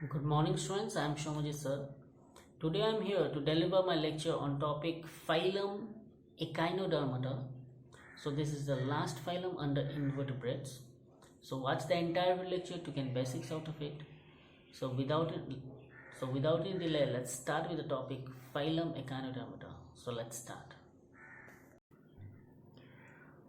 Good morning students, I am Shomaji sir. Today I am here to deliver my lecture on topic Phylum Echinodermata. So this is the last phylum under invertebrates. So watch the entire lecture to get basics out of it. So without any delay, let's start with the topic Phylum Echinodermata. So let's start.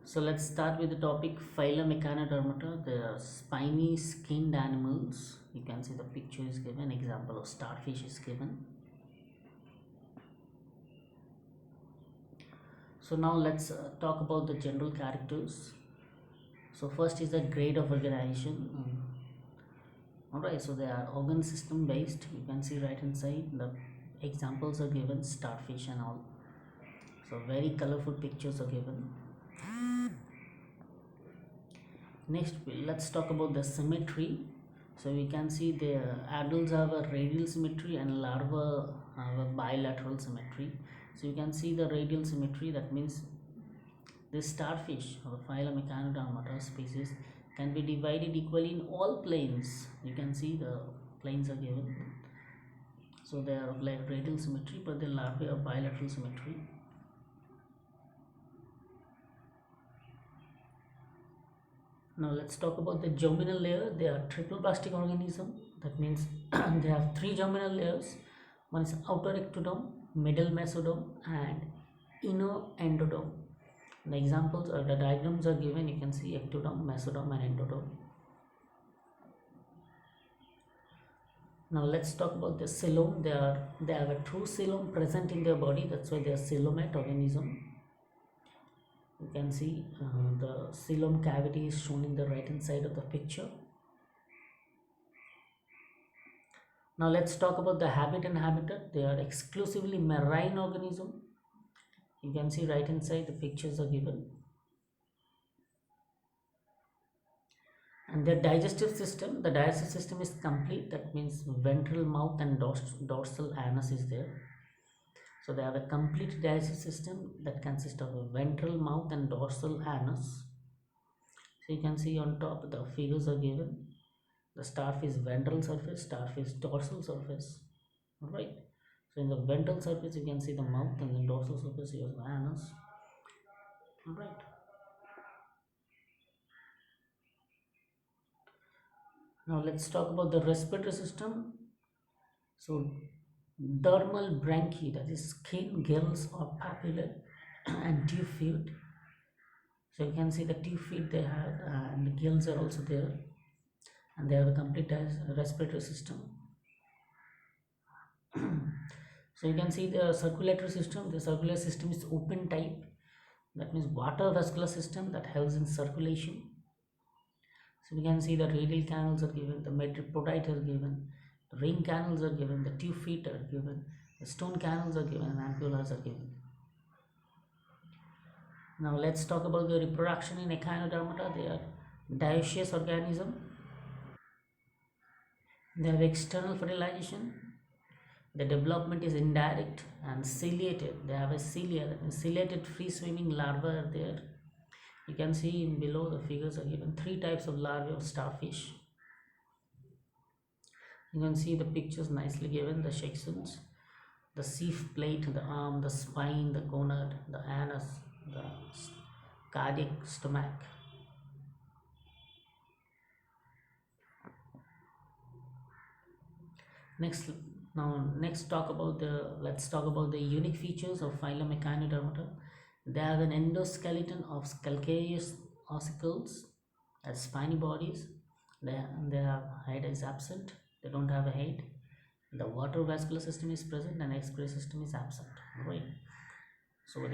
So let's start with the topic Phylum Echinodermata. They are spiny skinned animals. You can see the picture is given, example of starfish is given. So now let's talk about the general characters. So first is the grade of organization. Alright, so they are organ system based. You can see right inside the examples are given, starfish and all. So very colorful pictures are given. Next, let's talk about the symmetry. So we can see the adults have a radial symmetry and larvae have a bilateral symmetry. So you can see the radial symmetry, that means this starfish or Phylum Echinodermata species can be divided equally in all planes. You can see the planes are given. So they are like radial symmetry, but the larvae are bilateral symmetry. Now let's talk about the germinal layer. They are triple plastic organism. That means they have three germinal layers. One is outer ectoderm, middle mesoderm, and inner endoderm. The examples or the diagrams are given. You can see ectoderm, mesoderm, and endoderm. Now let's talk about the coelom. They have a true coelom present in their body. That's why they are coelomate organism. You can see the coelom cavity is shown in the right hand side of the picture. Now let's talk about the habit and habitat. They are exclusively marine organism. You can see right hand side the pictures are given. And their digestive system, the digestive system is complete. That means ventral mouth and dorsal anus is there. So they have a complete digestive system that consists of a ventral mouth and dorsal anus. So you can see on top the figures are given. The starfish ventral surface, starfish dorsal surface. Alright. So in the ventral surface you can see the mouth, and the dorsal surface you have the anus. Alright. Now let's talk about the respiratory system. So dermal branchi, that is skin, gills or papillae, and tube feet. So you can see the tube feet they have, and the gills are also there, and they have a complete respiratory system. So you can see the circulatory system. The circulatory system is open type. That means water vascular system that helps in circulation. So we can see the radial canals are given, the metropodyte are given, the ring canals are given, the tube feet are given, the stone canals are given, and ampullas are given. Now let's talk about the reproduction in Echinodermata. They are dioecious organism. They have external fertilization. The development is indirect and ciliated. They have a cilia, ciliated free swimming larvae are there. You can see in below the figures are given three types of larvae of starfish. You can see the pictures nicely given, the sections, the sheath plate, the arm, the spine, the gonad, the anus, the cardiac stomach. Let's talk about the unique features of Phylum Echinodermata. They have an endoskeleton of calcareous ossicles as spiny bodies. They have head is absent. They don't have a head. The water vascular system is present and excretory system is absent. Right. So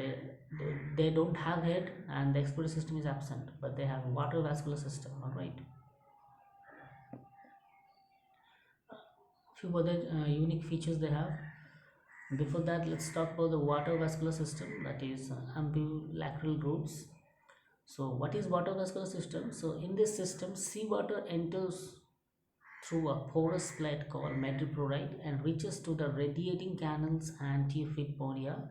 they don't have head and the excretory system is absent, but they have water vascular system. All right. Few other unique features they have. Before that, let's talk about the water vascular system, that is ambulacral roots. So what is water vascular system? So in this system, seawater enters through a porous plate called medullary and reaches to the radiating canals and tube podia,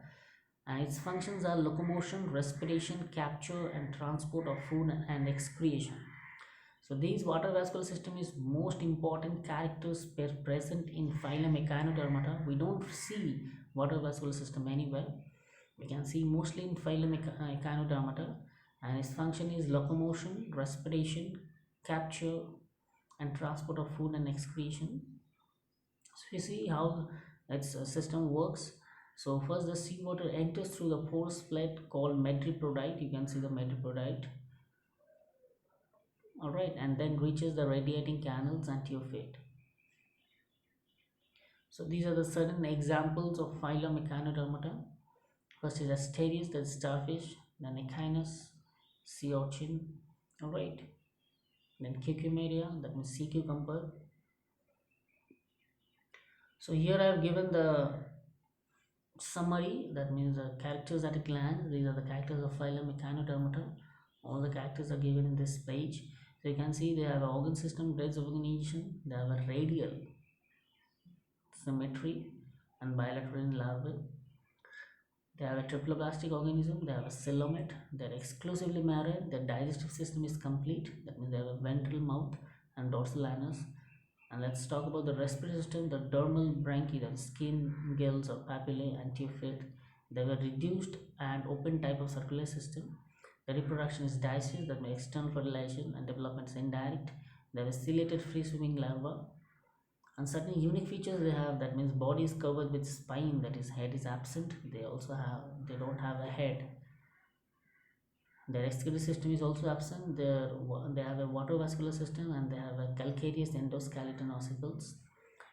and its functions are locomotion, respiration, capture and transport of food and excretion. So these water vascular system is most important characters present in phylum Echinodermata. We don't see water vascular system anywhere. We can see mostly in phylum Echinodermata, and its function is locomotion, respiration, capture, and transport of food and excretion. So you see how its system works. So first the seawater enters through the porous plate called metriprodite. You can see the metriprodite. Alright, and then reaches the radiating canals and tube feet. So these are the certain examples of phylum Echinodermata. First is Asterius, that's starfish, then Echinus, sea urchin, alright, then Cucumeria, that means sea cucumber. So here I have given the summary, that means the characters at a glance. These are the characters of phylum Echinodermata. All the characters are given in this page. So you can see they have an organ system, dreads of organization, they have a radial symmetry and bilateral larvae. They have a triploblastic organism, they have a coelomate, they are exclusively marine, their digestive system is complete, that means they have a ventral mouth and dorsal anus. And let's talk about the respiratory system, the dermal branchiae, that is skin, gills or papillae and tube feet. They have a reduced and open type of circulatory system. The reproduction is dioecious, that means external fertilization, and development is indirect. They have a ciliated free swimming larva. And certain unique features they have, that means body is covered with spine, that is head is absent. They don't have a head. Their excretory system is also absent. They have a water vascular system, and they have a calcareous endoskeleton ossicles.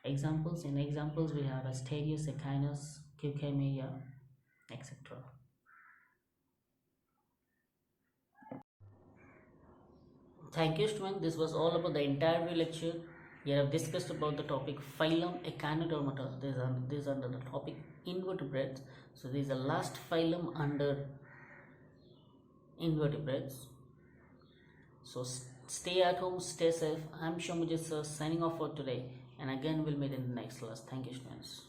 Examples we have Asterius, Echinus, Cucumeria, etc. Thank you, student. This was all about the entire lecture. We have discussed about the topic phylum Echinodermata. This is under the topic invertebrates. So this is the last phylum under invertebrates. So stay at home, stay safe. I'm Shamujit sir signing off for today, and again we'll meet in the next class. Thank you, students.